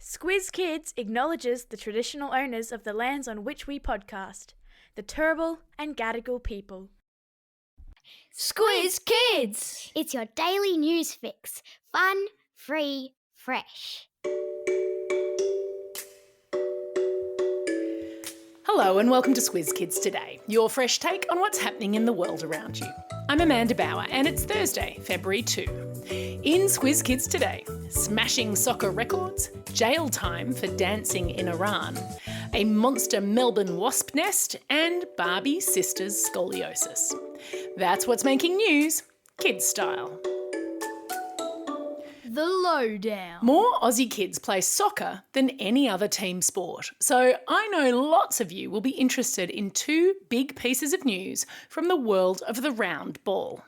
Squiz Kids acknowledges the traditional owners of the lands on which we podcast, the Turrbal and Gadigal people. Squiz Kids! It's your daily news fix. Fun, free, fresh. Hello and welcome to Squiz Kids Today, your fresh take on what's happening in the world around you. I'm Amanda Bauer and it's Thursday, February 2. In Squiz Kids Today, smashing soccer records, jail time for dancing in Iran, a monster Melbourne wasp nest and Barbie sisters' scoliosis. That's what's making news, kids style. The lowdown. More Aussie kids play soccer than any other team sport, so I know lots of you will be interested in two big pieces of news from the world of the round ball.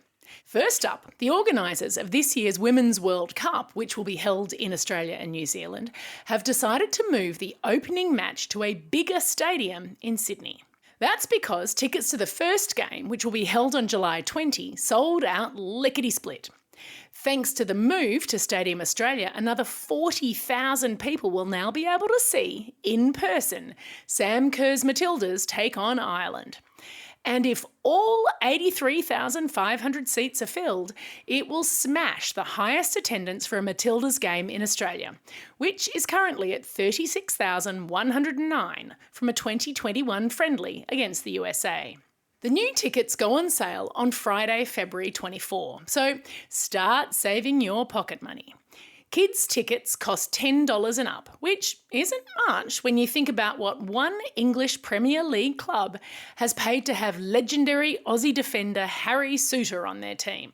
First up, the organisers of this year's Women's World Cup, which will be held in Australia and New Zealand, have decided to move the opening match to a bigger stadium in Sydney. That's because tickets to the first game, which will be held on July 20, sold out lickety-split. Thanks to the move to Stadium Australia, another 40,000 people will now be able to see, in person, Sam Kerr's Matildas take on Ireland. And if all 83,500 seats are filled, it will smash the highest attendance for a Matildas game in Australia, which is currently at 36,109 from a 2021 friendly against the USA. The new tickets go on sale on Friday, February 24, so start saving your pocket money. Kids' tickets cost $10 and up, which isn't much when you think about what one English Premier League club has paid to have legendary Aussie defender Harry Souttar on their team.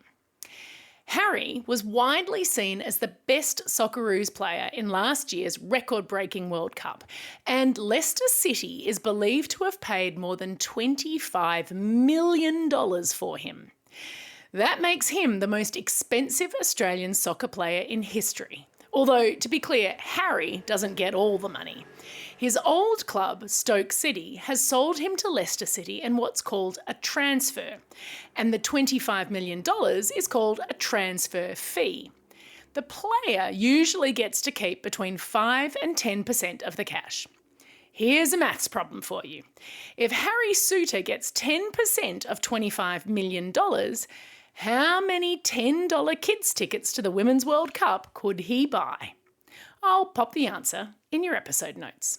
Harry was widely seen as the best Socceroos player in last year's record-breaking World Cup, and Leicester City is believed to have paid more than $25 million for him. That makes him the most expensive Australian soccer player in history. Although, to be clear, Harry doesn't get all the money. His old club, Stoke City, has sold him to Leicester City in what's called a transfer, and the $25 million is called a transfer fee. The player usually gets to keep between 5 and 10% of the cash. Here's a maths problem for you. If Harry Souttar gets 10% of $25 million, how many $10 kids tickets to the Women's World Cup could he buy? I'll pop the answer in your episode notes.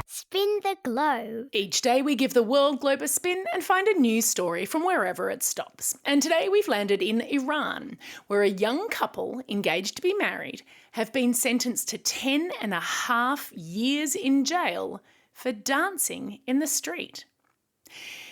Spin the globe. Each day we give the world globe a spin and find a news story from wherever it stops. And today we've landed in Iran, where a young couple engaged to be married have been sentenced to 10.5 years in jail for dancing in the street.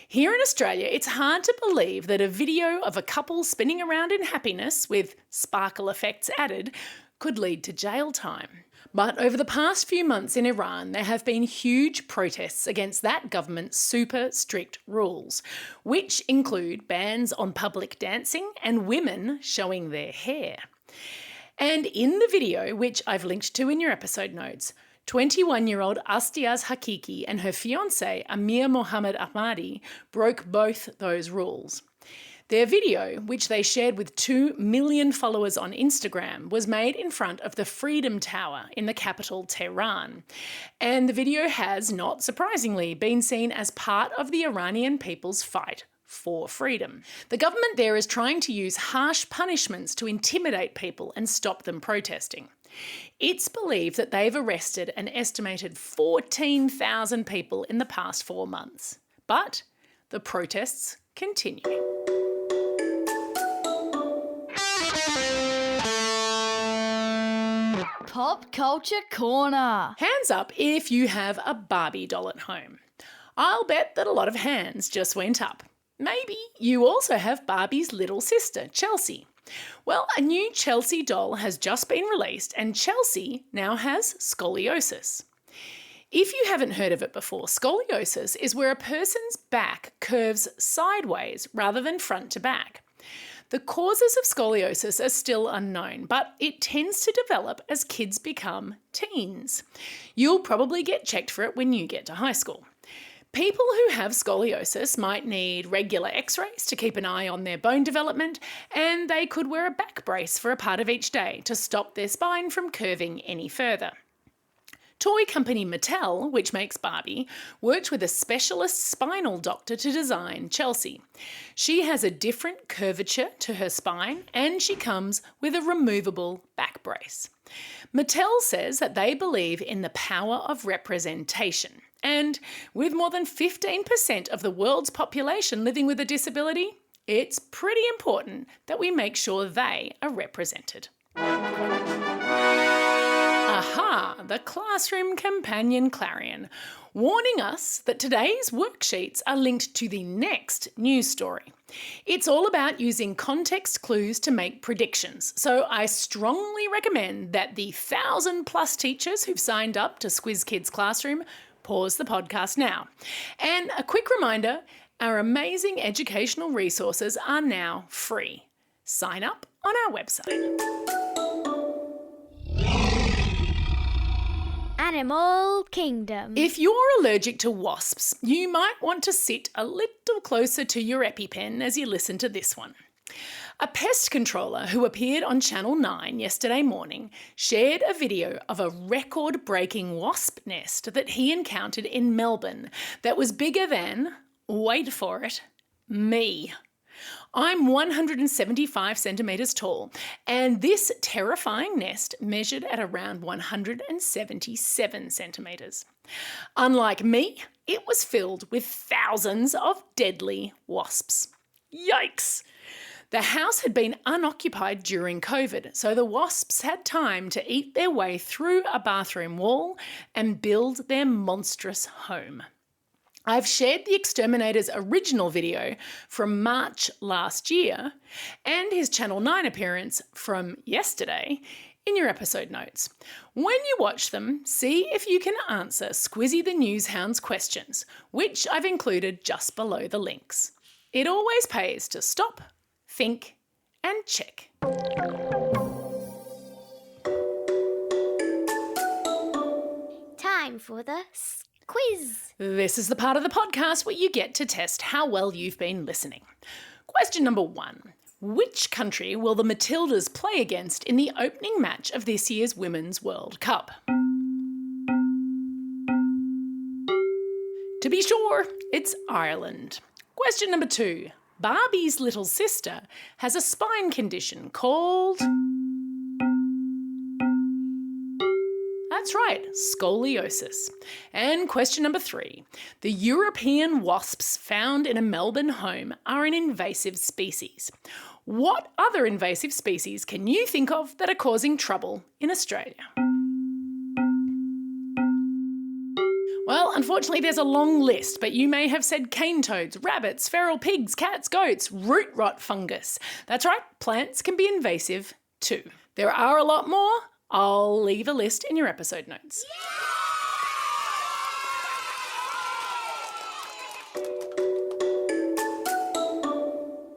Here in Australia, it's hard to believe that a video of a couple spinning around in happiness with sparkle effects added could lead to jail time. But over the past few months in Iran, there have been huge protests against that government's super strict rules, which include bans on public dancing and women showing their hair. And in the video, which I've linked to in your episode notes, 21-year-old Astiaz Hakiki and her fiancé Amir Mohammed Ahmadi broke both those rules. Their video, which they shared with 2 million followers on Instagram, was made in front of the Freedom Tower in the capital, Tehran. And the video has, not surprisingly, been seen as part of the Iranian people's fight for freedom. The government there is trying to use harsh punishments to intimidate people and stop them protesting. It's believed that they've arrested an estimated 14,000 people in the past 4 months. But the protests continue. Pop Culture Corner. Hands up if you have a Barbie doll at home. I'll bet that a lot of hands just went up. Maybe you also have Barbie's little sister, Chelsea. Well, a new Chelsea doll has just been released and Chelsea now has scoliosis. If you haven't heard of it before, scoliosis is where a person's back curves sideways rather than front to back. The causes of scoliosis are still unknown, but it tends to develop as kids become teens. You'll probably get checked for it when you get to high school. People who have scoliosis might need regular x-rays to keep an eye on their bone development, and they could wear a back brace for a part of each day to stop their spine from curving any further. Toy company Mattel, which makes Barbie, worked with a specialist spinal doctor to design Chelsea. She has a different curvature to her spine, and she comes with a removable back brace. Mattel says that they believe in the power of representation, and with more than 15% of the world's population living with a disability, it's pretty important that we make sure they are represented. Aha, the classroom companion clarion, warning us that today's worksheets are linked to the next news story. It's all about using context clues to make predictions, so I strongly recommend that the 1,000+ teachers who've signed up to Squiz Kids Classroom pause the podcast now. And a quick reminder, our amazing educational resources are now free. Sign up on our website. Animal Kingdom. If you're allergic to wasps, you might want to sit a little closer to your EpiPen as you listen to this one. A pest controller who appeared on Channel 9 yesterday morning shared a video of a record-breaking wasp nest that he encountered in Melbourne that was bigger than, wait for it, me. I'm 175 centimetres tall, and this terrifying nest measured at around 177 centimetres. Unlike me, it was filled with thousands of deadly wasps. Yikes! The house had been unoccupied during COVID, so the wasps had time to eat their way through a bathroom wall and build their monstrous home. I've shared the exterminator's original video from March last year and his Channel 9 appearance from yesterday in your episode notes. When you watch them, see if you can answer Squizzy the Newshound's questions, which I've included just below the links. It always pays to stop, think, and check. Time for the quiz. This is the part of the podcast where you get to test how well you've been listening. Question number 1. Which country will the Matildas play against in the opening match of this year's Women's World Cup? To be sure, it's Ireland. Question number 2. Barbie's little sister has a spine condition called... That's right, scoliosis. And question number 3. The European wasps found in a Melbourne home are an invasive species. What other invasive species can you think of that are causing trouble in Australia? Well, unfortunately, there's a long list, but you may have said cane toads, rabbits, feral pigs, cats, goats, root rot fungus. That's right, plants can be invasive too. There are a lot more. I'll leave a list in your episode notes.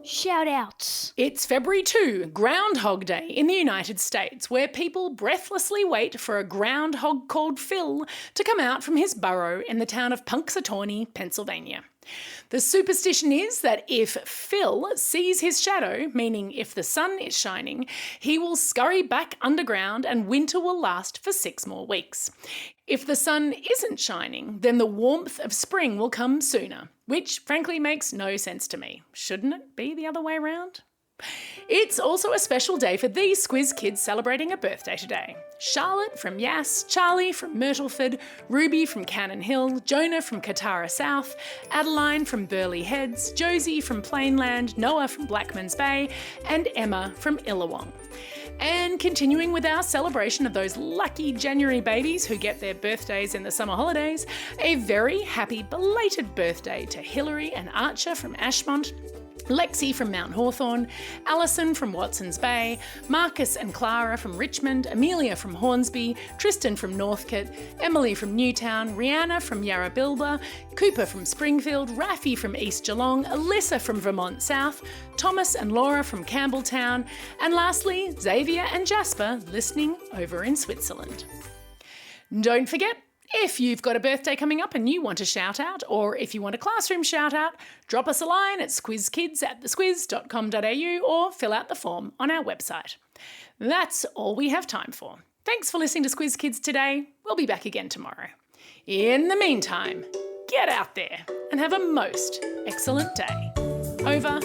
Shout outs. It's February 2, Groundhog Day in the United States, where people breathlessly wait for a groundhog called Phil to come out from his burrow in the town of Punxsutawney, Pennsylvania. The superstition is that if Phil sees his shadow, meaning if the sun is shining, he will scurry back underground and winter will last for 6 more weeks. If the sun isn't shining, then the warmth of spring will come sooner, which frankly makes no sense to me. Shouldn't it be the other way around? It's also a special day for these Squiz Kids celebrating a birthday today. Charlotte from Yass, Charlie from Myrtleford, Ruby from Cannon Hill, Jonah from Katara South, Adeline from Burleigh Heads, Josie from Plainland, Noah from Blackman's Bay, and Emma from Illawong. And continuing with our celebration of those lucky January babies who get their birthdays in the summer holidays, a very happy belated birthday to Hilary and Archer from Ashmont, Lexi from Mount Hawthorn, Alison from Watson's Bay, Marcus and Clara from Richmond, Amelia from Hornsby, Tristan from Northcote, Emily from Newtown, Rihanna from Yarrabilba, Cooper from Springfield, Rafi from East Geelong, Alyssa from Vermont South, Thomas and Laura from Campbelltown, and lastly, Xavier and Jasper listening over in Switzerland. Don't forget, If you've got a birthday coming up and you want a shout out, or if you want a classroom shout out, drop us a line at squizkids@thesquiz.com.au or fill out the form on our website. That's all we have time for. Thanks for listening to Squiz Kids today. We'll be back again tomorrow. In the meantime, get out there and have a most excellent day. Over